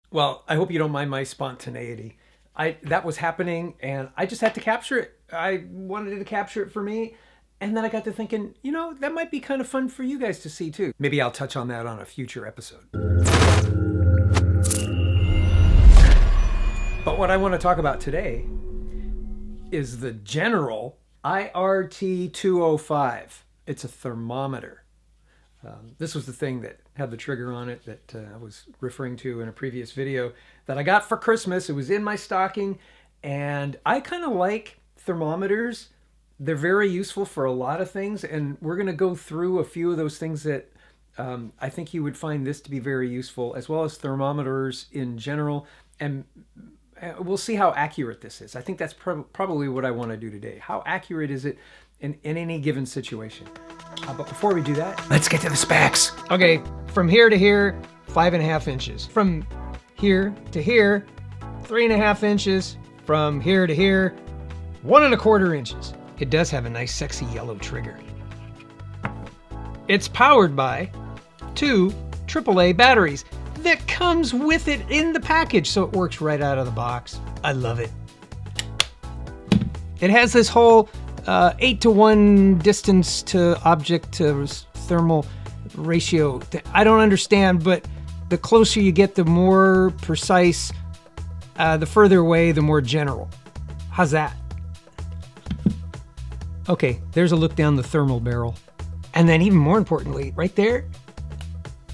Well, I hope you don't mind my spontaneity. That was happening and I just had to capture it. I wanted to capture it for me. And then I got to thinking, that might be kind of fun for you guys to see too. Maybe I'll touch on that on a future episode. But what I want to talk about today is the General IRT 205. It's a thermometer. This was the thing that had the trigger on it that I was referring to in a previous video that I got for Christmas. It was in my stocking, and I kind of like thermometers. They're very useful for a lot of things, and we're going to go through a few of those things that I think you would find this to be very useful, as well as thermometers in general. And we'll see how accurate this is. I think that's probably what I want to do today. How accurate is it in any given situation? But before we do that, let's get to the specs. Okay, from here to here, 5.5 inches. From here to here, 3.5 inches. From here to here, 1.25 inches. It does have a nice sexy yellow trigger. It's powered by 2 AAA batteries that comes with it in the package, so it works right out of the box. I love it. It has this whole 8-to-1 distance to object to thermal ratio. I don't understand, but the closer you get, the more precise. The further away, the more general. How's that? Okay, there's a look down the thermal barrel. And then even more importantly, right there,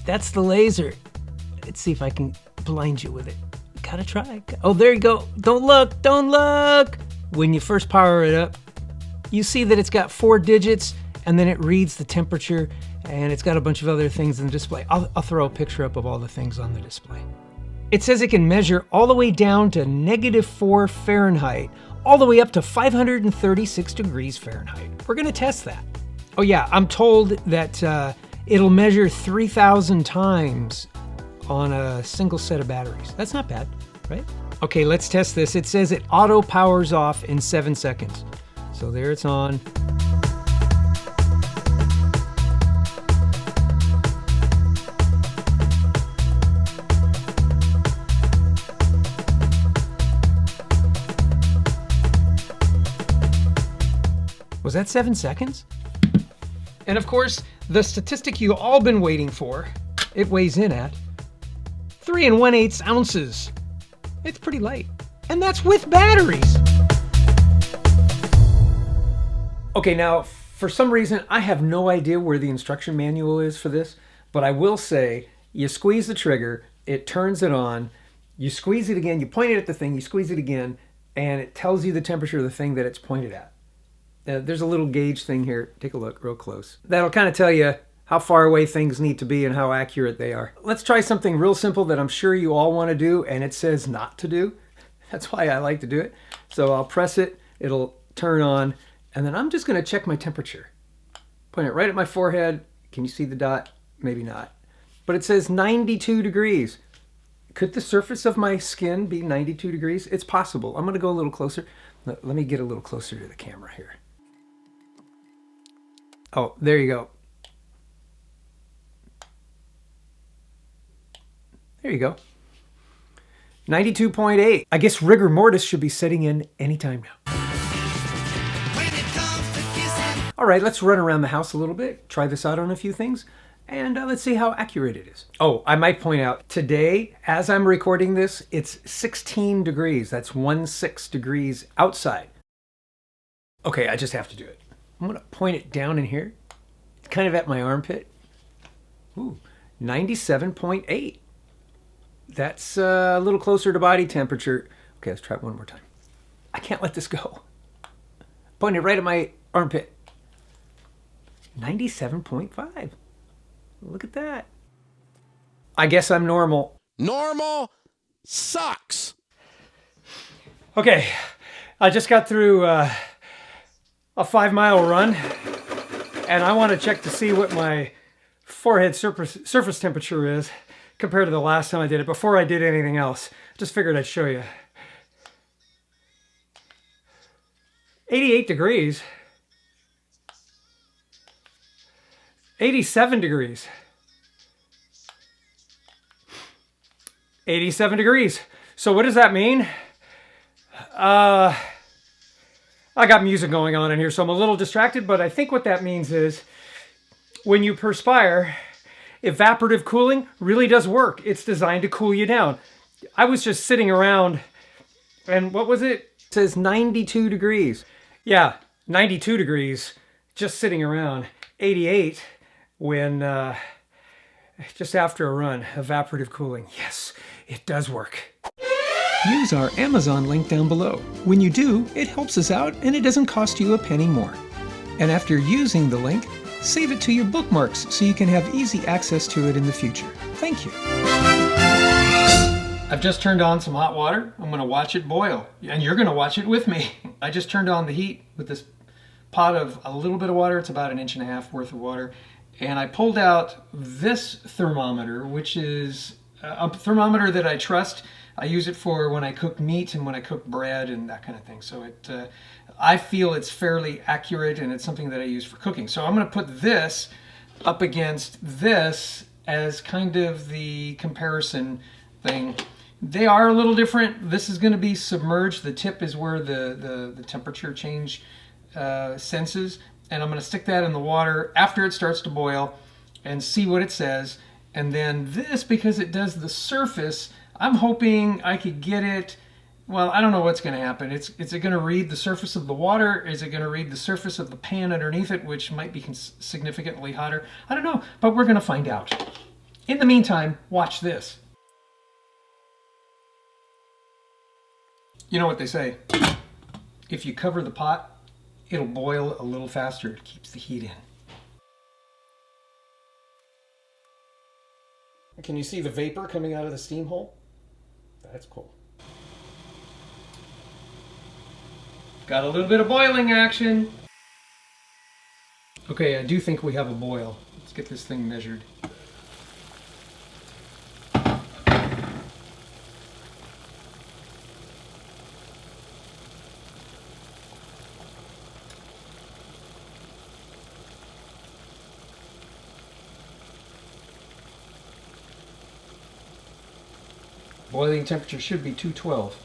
that's the laser. Let's see if I can blind you with it. Gotta try. Oh, there you go. Don't look, don't look. When you first power it up, you see that it's got 4 digits and then it reads the temperature and it's got a bunch of other things in the display. I'll throw a picture up of all the things on the display. It says it can measure all the way down to -4 Fahrenheit, all the way up to 536 degrees Fahrenheit. We're gonna test that. Oh yeah, I'm told that it'll measure 3,000 times on a single set of batteries. That's not bad, right? Okay, let's test this. It says it auto powers off in 7 seconds. So there it's on. Was that 7 seconds? And of course, the statistic you've all been waiting for, it weighs in at 3 1/8 ounces. It's pretty light. And that's with batteries. Okay, now, for some reason, I have no idea where the instruction manual is for this, but I will say, you squeeze the trigger, it turns it on, you squeeze it again, you point it at the thing, you squeeze it again, and it tells you the temperature of the thing that it's pointed at. There's a little gauge thing here. Take a look real close. That'll kind of tell you how far away things need to be and how accurate they are. Let's try something real simple that I'm sure you all want to do, and it says not to do. That's why I like to do it. So I'll press it, it'll turn on, and then I'm just going to check my temperature. Point it right at my forehead. Can you see the dot? Maybe not. But it says 92 degrees. Could the surface of my skin be 92 degrees? It's possible. I'm going to go a little closer. Let me get a little closer to the camera here. Oh, there you go. There you go. 92.8. I guess rigor mortis should be setting in anytime now. All right, let's run around the house a little bit, try this out on a few things, and let's see how accurate it is. Oh, I might point out, today, as I'm recording this, it's 16 degrees. That's 16 degrees outside. Okay, I just have to do it. I'm gonna point it down in here, kind of at my armpit. Ooh, 97.8. That's a little closer to body temperature. Okay, let's try it one more time. I can't let this go. Point it right at my armpit. 97.5. Look at that. I guess I'm normal. Normal sucks. Okay, I just got through a 5-mile run, and I want to check to see what my forehead surface temperature is compared to the last time I did it, before I did anything else. Just figured I'd show you. 88 degrees. 87 degrees. 87 degrees. So what does that mean? I got music going on in here, so I'm a little distracted, but I think what that means is when you perspire, evaporative cooling really does work. It's designed to cool you down. I was just sitting around, and what was it? It says 92 degrees. Yeah, 92 degrees, just sitting around. 88 when, just after a run, evaporative cooling. Yes, it does work. Use our Amazon link down below. When you do, it helps us out and it doesn't cost you a penny more. And after using the link, save it to your bookmarks so you can have easy access to it in the future. Thank you. I've just turned on some hot water. I'm gonna watch it boil, and you're gonna watch it with me. I just turned on the heat with this pot of a little bit of water. It's about 1.5 inches worth of water. And I pulled out this thermometer, which is a thermometer that I trust. I use it for when I cook meat and when I cook bread and that kind of thing. So I feel it's fairly accurate, and it's something that I use for cooking. So I'm going to put this up against this as kind of the comparison thing. They are a little different. This is going to be submerged. The tip is where the temperature change senses. And I'm going to stick that in the water after it starts to boil and see what it says. And then this, because it does the surface, I'm hoping I could get it. Well, I don't know what's going to happen. Is it going to read the surface of the water? Is it going to read the surface of the pan underneath it, which might be significantly hotter? I don't know, but we're going to find out. In the meantime, watch this. You know what they say? If you cover the pot, it'll boil a little faster. It keeps the heat in. Can you see the vapor coming out of the steam hole? That's cool. Got a little bit of boiling action. Okay, I do think we have a boil. Let's get this thing measured. Boiling temperature should be 212.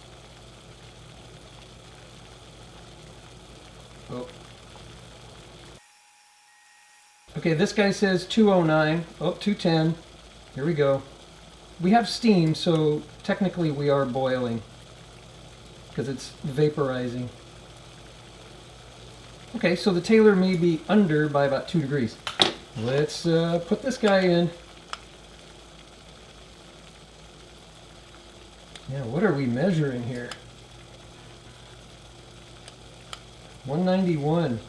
Oh. Okay, this guy says 209. Oh, 210. Here we go. We have steam, so technically we are boiling because it's vaporizing. Okay, so the Taylor may be under by about 2 degrees. Let's put this guy in. Yeah, what are we measuring here? 191,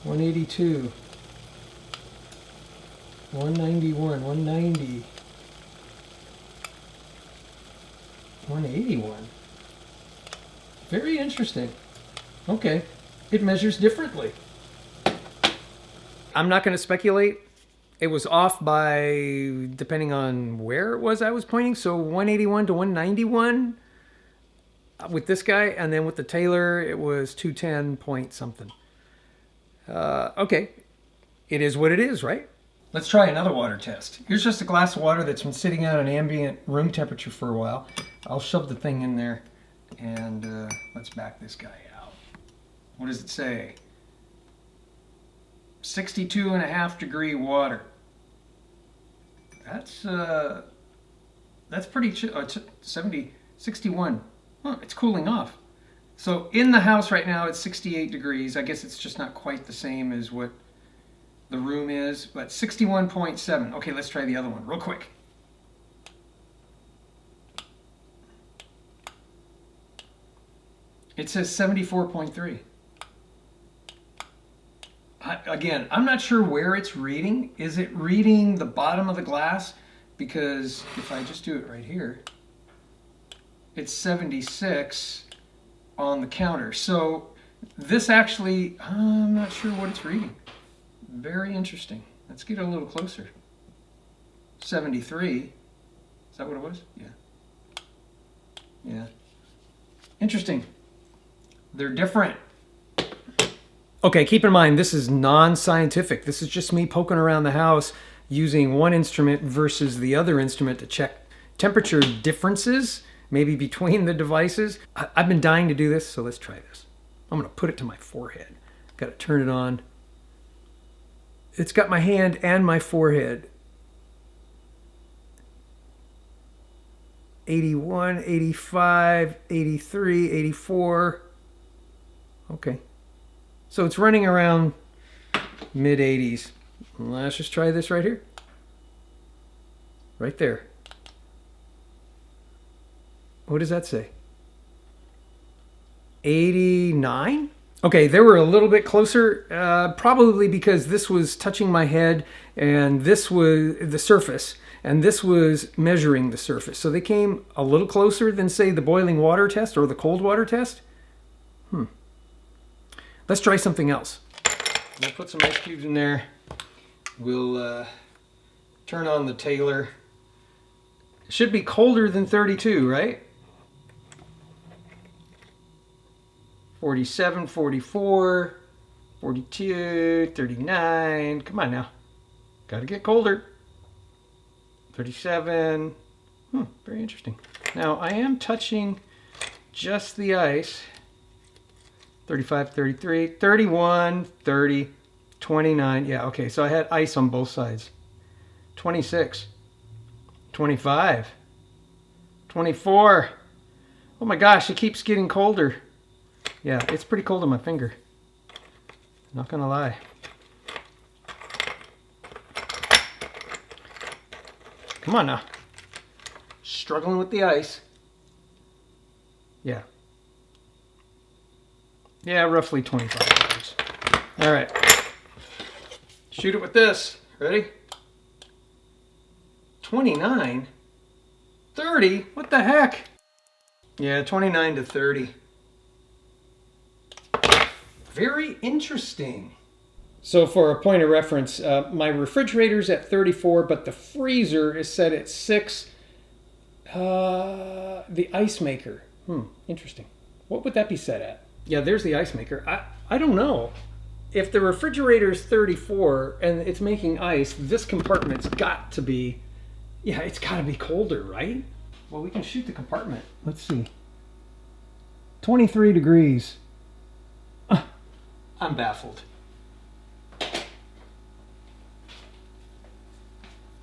182, 191, 190, 181. Very interesting. Okay, it measures differently. I'm not going to speculate. It was off by, depending on where it was I was pointing, so 181 to 191 with this guy, and then with the Taylor, it was 210 point something. Okay, it is what it is, right? Let's try another water test. Here's just a glass of water that's been sitting out at ambient room temperature for a while. I'll shove the thing in there, and let's back this guy out. What does it say? 62.5 degree water. That's pretty chill. 61. Huh, it's cooling off. So in the house right now it's 68 degrees. I guess it's just not quite the same as what the room is, but 61.7. Okay, let's try the other one real quick. It says 74.3. Again, I'm not sure where it's reading. Is it reading the bottom of the glass? Because if I just do it right here, it's 76 on the counter. So this actually, I'm not sure what it's reading. Very interesting. Let's get a little closer. 73. Is that what it was? Yeah. Yeah. Interesting. They're different. Okay, keep in mind, this is non-scientific. This is just me poking around the house using one instrument versus the other instrument to check, temperature differences, maybe between the devices. I've been dying to do this, so let's try this. I'm going to put it to my forehead. Got to turn it on. It's got my hand and my forehead. 81, 85, 83, 84. Okay. So it's running around mid 80s. Let's just try this right here. Right there. What does that say? 89? Okay, they were a little bit closer, probably because this was touching my head and this was the surface, and this was measuring the surface. So they came a little closer than, say, the boiling water test or the cold water test. Let's try something else. We'll put some ice cubes in there. We'll turn on the Taylor. It should be colder than 32, right? 47, 44, 42, 39. Come on now. Got to get colder. 37. Very interesting. Now, I am touching just the ice. 35, 33, 31, 30, 29. Yeah, okay, so I had ice on both sides. 26, 25, 24. Oh my gosh, it keeps getting colder. Yeah, it's pretty cold on my finger. Not gonna lie. Come on now. Struggling with the ice. Yeah. Yeah, roughly 25 degrees. All right. Shoot it with this. Ready? 29? 30? What the heck? Yeah, 29 to 30. Very interesting. So for a point of reference, my refrigerator's at 34, but the freezer is set at 6. The ice maker. Interesting. What would that be set at? Yeah, there's the ice maker. I don't know. If the refrigerator's 34 and it's making ice, this compartment's got to be, yeah, it's got to be colder, right? Well, we can shoot the compartment. Let's see. 23 degrees. I'm baffled.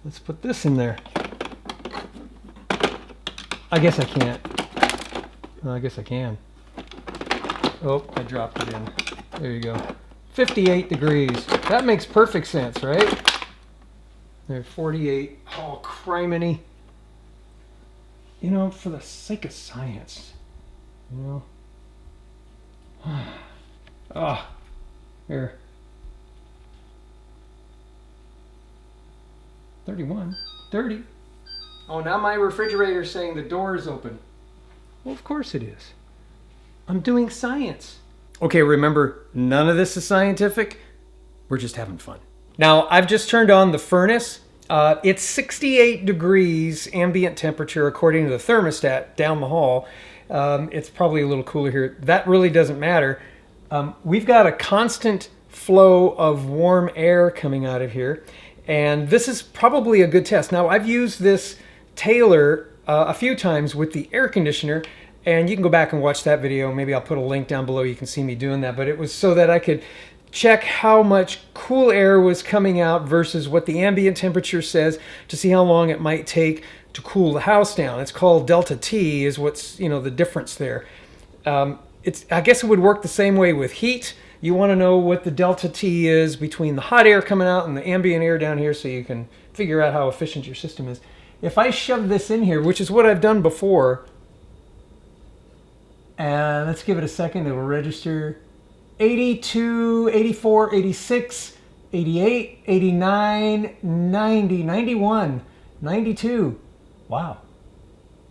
Let's put this in there. I guess I can't. I guess I can. Oh, I dropped it in. There you go. 58 degrees. That makes perfect sense, right? There's 48. Oh, criminy. You know, for the sake of science, you know. Ah, here. 31, 30. Oh, now my refrigerator's saying the door is open. Well, of course it is. I'm doing science. Okay, remember, none of this is scientific. We're just having fun. Now, I've just turned on the furnace. It's 68 degrees ambient temperature according to the thermostat down the hall. It's probably a little cooler here. That really doesn't matter. We've got a constant flow of warm air coming out of here. And this is probably a good test. Now, I've used this Taylor a few times with the air conditioner, and you can go back and watch that video. Maybe I'll put a link down below. You can see me doing that. But it was so that I could check how much cool air was coming out versus what the ambient temperature says to see how long it might take to cool the house down. It's called delta T is what's, you know, the difference there. I guess it would work the same way with heat. You want to know what the delta T is between the hot air coming out and the ambient air down here so you can figure out how efficient your system is. If I shove this in here, which is what I've done before, and let's give it a second, it'll register 82, 84, 86, 88, 89, 90, 91, 92. Wow.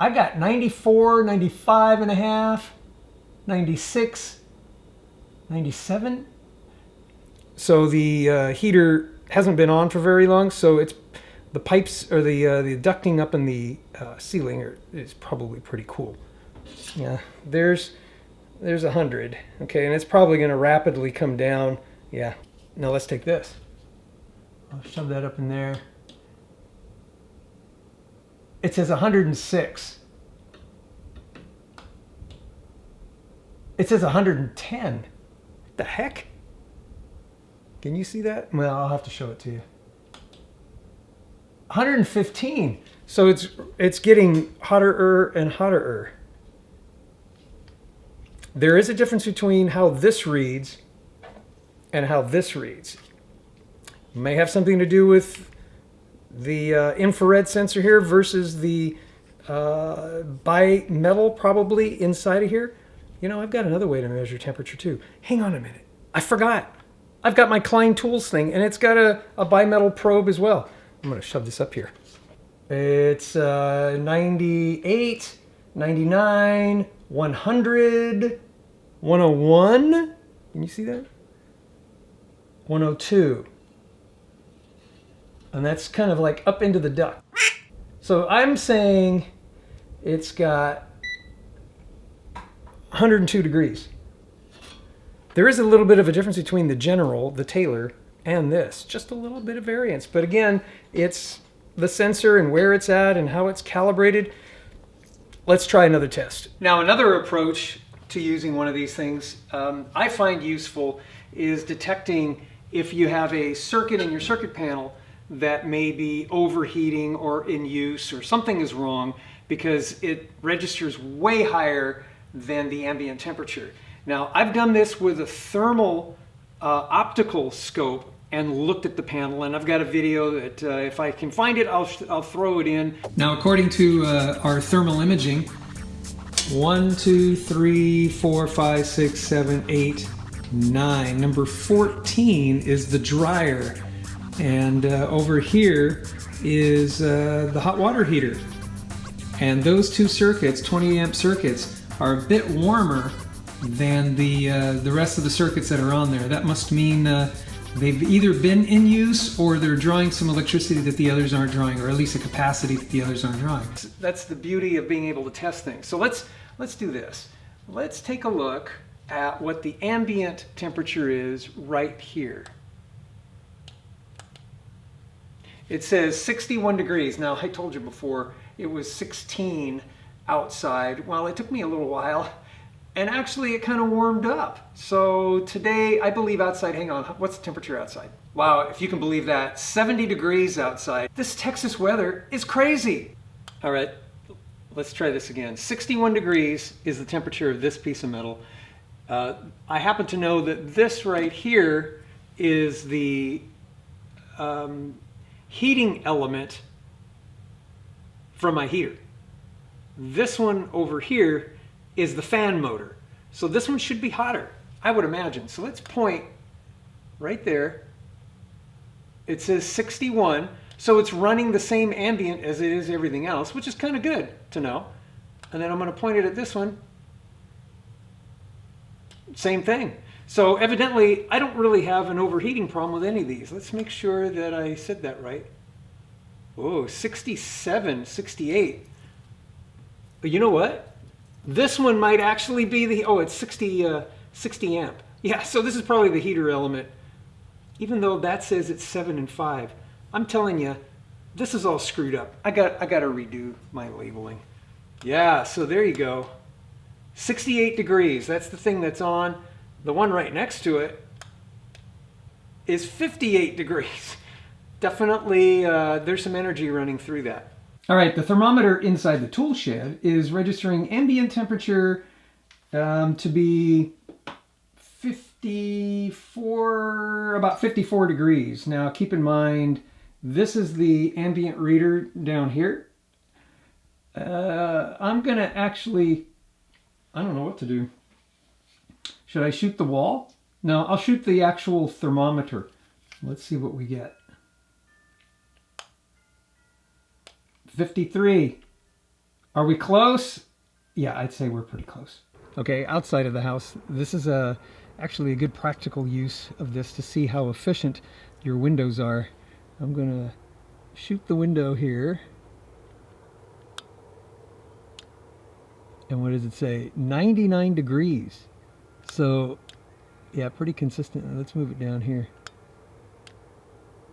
I got 94, 95 and a half, 96, 97. So the heater hasn't been on for very long, so it's the pipes or the ducting up in the ceiling is probably pretty cool. Yeah, there's 100. Okay, and it's probably going to rapidly come down. Yeah. Now let's take this. I'll shove that up in there. It says 106. It says 110. What the heck? Can you see that? Well, I'll have to show it to you. 115. So it's getting hotter and hotter. There is a difference between how this reads and how this reads. It may have something to do with the infrared sensor here versus the bimetal probably inside of here. You know, I've got another way to measure temperature too. Hang on a minute. I forgot. I've got my Klein Tools thing, and it's got a bimetal probe as well. I'm going to shove this up here. It's 98, 99, 100, 101. Can you see that? 102. And that's kind of like up into the duct. So I'm saying it's got 102 degrees. There is a little bit of a difference between the General, the Taylor, and this. Just a little bit of variance. But again, it's the sensor and where it's at and how it's calibrated. Let's try another test. Now, another approach to using one of these things I find useful is detecting if you have a circuit in your circuit panel that may be overheating or in use or something is wrong because it registers way higher than the ambient temperature. Now, I've done this with a thermal optical scope and looked at the panel, and I've got a video that if I can find it, I'll throw it in. Now, according to our thermal imaging, 1, 2, 3, 4, 5, 6, 7, 8, 9. Number 14 is the dryer, and over here is the hot water heater. And those two circuits, 20 amp circuits, are a bit warmer than the rest of the circuits that are on there. That must mean they've either been in use or they're drawing some electricity that the others aren't drawing, or at least a capacity that the others aren't drawing. That's the beauty of being able to test things. So let's do this. Let's take a look at what the ambient temperature is right here. It says 61 degrees. Now, I told you before it was 16 outside. Well, it took me a little while. And actually, it kind of warmed up. So today, I believe outside, hang on, what's the temperature outside? Wow, if you can believe that, 70 degrees outside. This Texas weather is crazy. All right, let's try this again. 61 degrees is the temperature of this piece of metal. I happen to know that this right here is the heating element from my heater. This one over here is the fan motor. So this one should be hotter, I would imagine. So let's point right there. It says 61, so it's running the same ambient as it is everything else, which is kind of good to know. And then I'm going to point it at this one. Same thing. So evidently, I don't really have an overheating problem with any of these. Let's make sure that I said that right. Oh, 67, 68. But you know what? This one might actually be the, oh, it's 60 amp. Yeah, so this is probably the heater element. Even though that says it's 7 and 5. I'm telling you, this is all screwed up. I got to redo my labeling. Yeah, so there you go. 68 degrees, that's the thing that's on. The one right next to it is 58 degrees. Definitely, there's some energy running through that. All right, the thermometer inside the tool shed is registering ambient temperature to be 54, about 54 degrees. Now keep in mind, this is the ambient reader down here. I'm gonna actually, I don't know what to do. Should I shoot the wall? No, I'll shoot the actual thermometer. Let's see what we get. 53. Are we close? Yeah, I'd say we're pretty close. Okay, outside of the house, this is actually a good practical use of this to see how efficient your windows are. I'm gonna shoot the window here. And what does it say? 99 degrees. So, yeah, pretty consistent. Let's move it down here.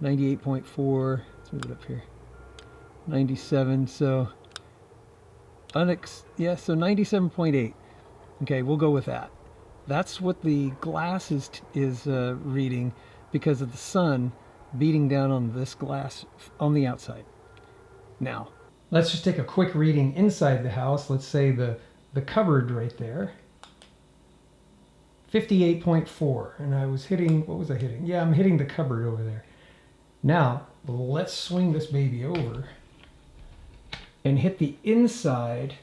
98.4. Let's move it up here. 97. So Yeah, so 97.8. Okay, we'll go with that. That's what the glass is reading because of the sun beating down on this glass on the outside. Now, let's just take a quick reading inside the house. Let's say the cupboard right there. 58.4. And I was hitting, what was I hitting? Yeah, I'm hitting the cupboard over there. Now, let's swing this baby over and hit the inside.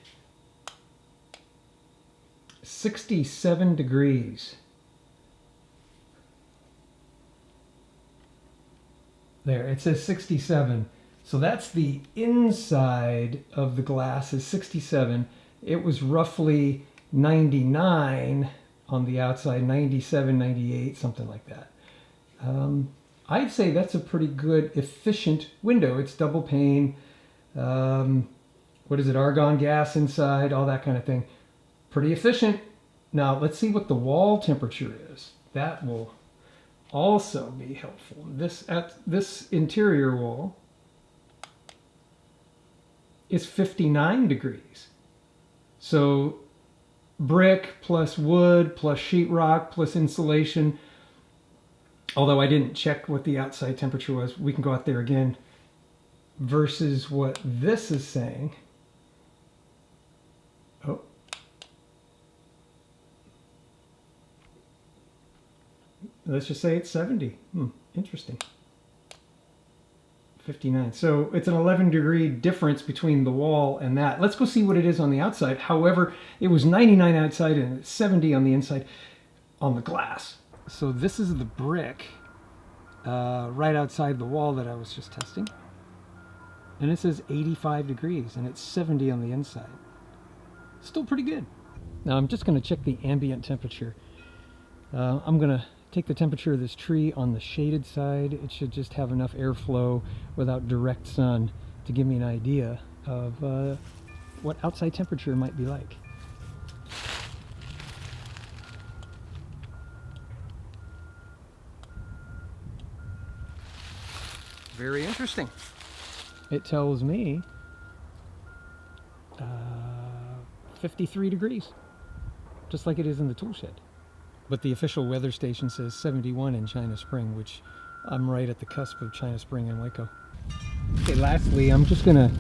67 degrees. There, it says 67. So that's the inside of the glass is 67. It was roughly 99 on the outside, 97, 98, something like that. I'd say that's a pretty good, efficient window. It's double pane. What is it? Argon gas inside, all that kind of thing. Pretty efficient. Now let's see what the wall temperature is. That will also be helpful. This interior wall is 59 degrees. So brick plus wood plus sheetrock plus insulation. Although I didn't check what the outside temperature was, we can go out there again. Versus what this is saying. Oh. Let's just say it's 70. Interesting. 59. So it's an 11-degree difference between the wall and that. Let's go see what it is on the outside. However, it was 99 outside and it's 70 on the inside on the glass. So this is the brick right outside the wall that I was just testing. And it says 85 degrees and it's 70 on the inside. Still pretty good. Now I'm just going to check the ambient temperature. I'm going to take the temperature of this tree on the shaded side. It should just have enough airflow without direct sun to give me an idea of what outside temperature might be like. Very interesting. It tells me 53 degrees, just like it is in the tool shed. But the official weather station says 71 in China Spring, which I'm right at the cusp of China Spring and Waco. Okay, lastly, I'm just gonna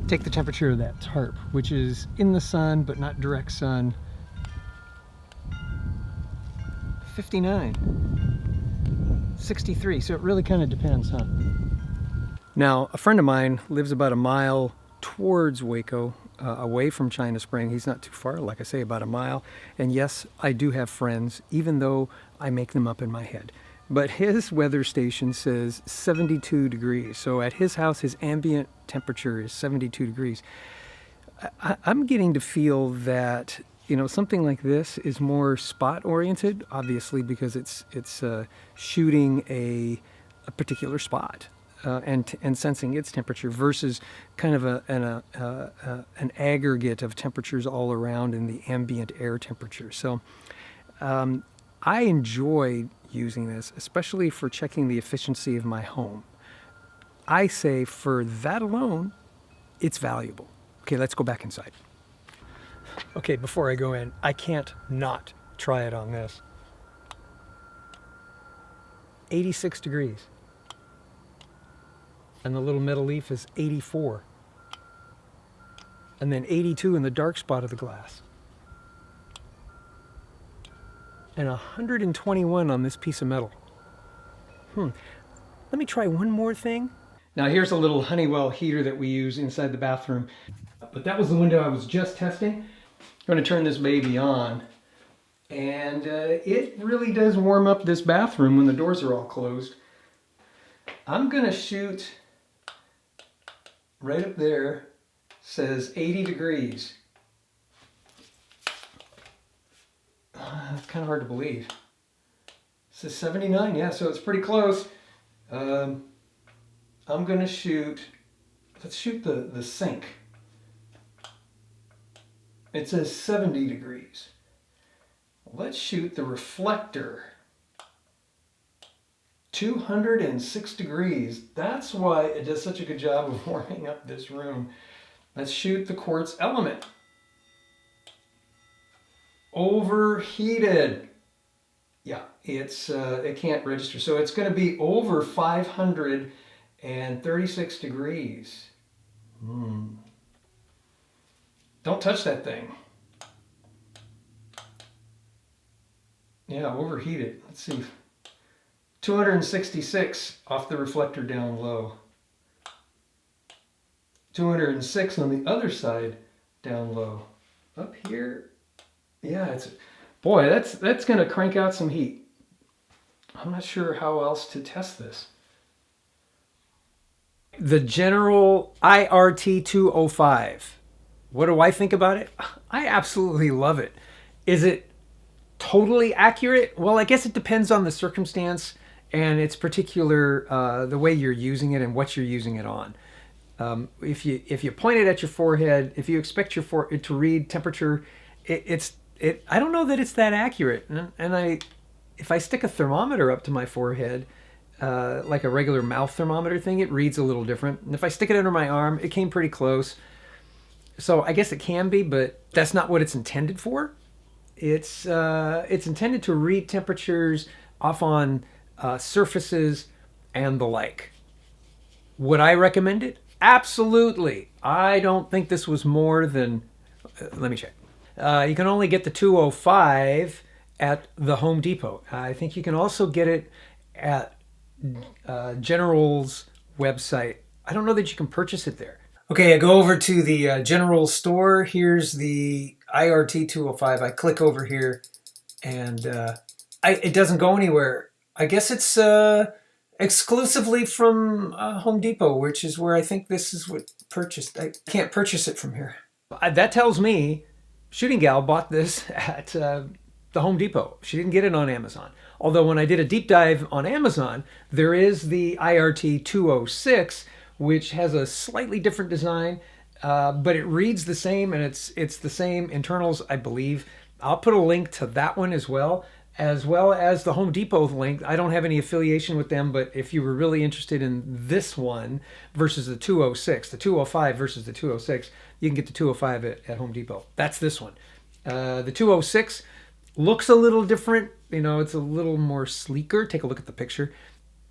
take the temperature of that tarp, which is in the sun, but not direct sun. 59, 63, so it really kind of depends, huh? Now, a friend of mine lives about a mile towards Waco, away from China Spring. He's not too far, like I say, about a mile. And yes, I do have friends, even though I make them up in my head. But his weather station says 72 degrees. So at his house, his ambient temperature is 72 degrees. I'm getting to feel that, you know, something like this is more spot oriented, obviously, because it's shooting a particular spot. And sensing its temperature versus kind of an aggregate of temperatures all around in the ambient air temperature. So I enjoy using this, especially for checking the efficiency of my home. I say for that alone, it's valuable. Okay, let's go back inside. Okay, before I go in, I can't not try it on this. 86 degrees. And the little metal leaf is 84. And then 82 in the dark spot of the glass. And 121 on this piece of metal. Let me try one more thing. Now here's a little Honeywell heater that we use inside the bathroom. But that was the window I was just testing. I'm going to turn this baby on. And it really does warm up this bathroom when the doors are all closed. I'm going to shoot... right up there, says 80 degrees. It's kind of hard to believe. It says 79, yeah, so it's pretty close. I'm gonna shoot, let's shoot the sink. It says 70 degrees. Let's shoot the reflector. 206 degrees. That's why it does such a good job of warming up this room. Let's shoot the quartz element. Overheated. Yeah, it can't register. So it's going to be over 536 degrees. Don't touch that thing. Yeah, overheated. Let's see. 266 off the reflector down low. 206 on the other side down low. Up here, yeah, boy, that's going to crank out some heat. I'm not sure how else to test this. The General IRT 205. What do I think about it? I absolutely love it. Is it totally accurate? Well, I guess it depends on the circumstance and its particular, the way you're using it and what you're using it on. If you point it at your forehead, if you expect it to read temperature, I don't know that it's that accurate. And if I stick a thermometer up to my forehead, like a regular mouth thermometer thing, it reads a little different. And if I stick it under my arm, it came pretty close. So I guess it can be, but that's not what it's intended for. It's intended to read temperatures off on surfaces and the like. Would I recommend it? Absolutely. I don't think this was more than, let me check. You can only get the 205 at the Home Depot. I think you can also get it at General's website. I don't know that you can purchase it there. Okay, I go over to the General store. Here's the IRT 205. I click over here and it doesn't go anywhere. I guess it's exclusively from Home Depot, which is where I think this is what purchased. I can't purchase it from here. That tells me Shooting Gal bought this at the Home Depot. She didn't get it on Amazon. Although when I did a deep dive on Amazon, there is the IRT 206, which has a slightly different design, but it reads the same, and it's the same internals, I believe. I'll put a link to that one as well as the Home Depot link. I don't have any affiliation with them, but if you were really interested in this one versus the 206, the 205 versus the 206, you can get the 205 at Home Depot. That's this one. The 206 looks a little different. You know, it's a little more sleeker. Take a look at the picture.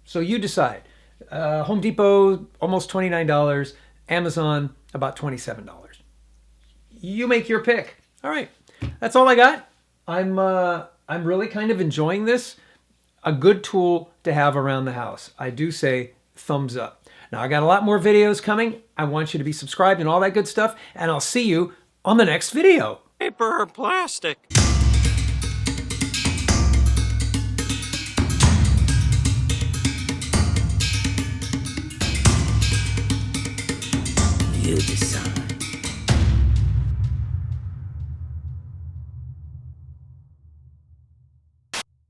So you decide. Home Depot, almost $29. Amazon, about $27. You make your pick. All right. That's all I got. I'm really kind of enjoying this. A good tool to have around the house. I do say thumbs up. Now, I got a lot more videos coming. I want you to be subscribed and all that good stuff. And I'll see you on the next video. Paper or plastic? You decide.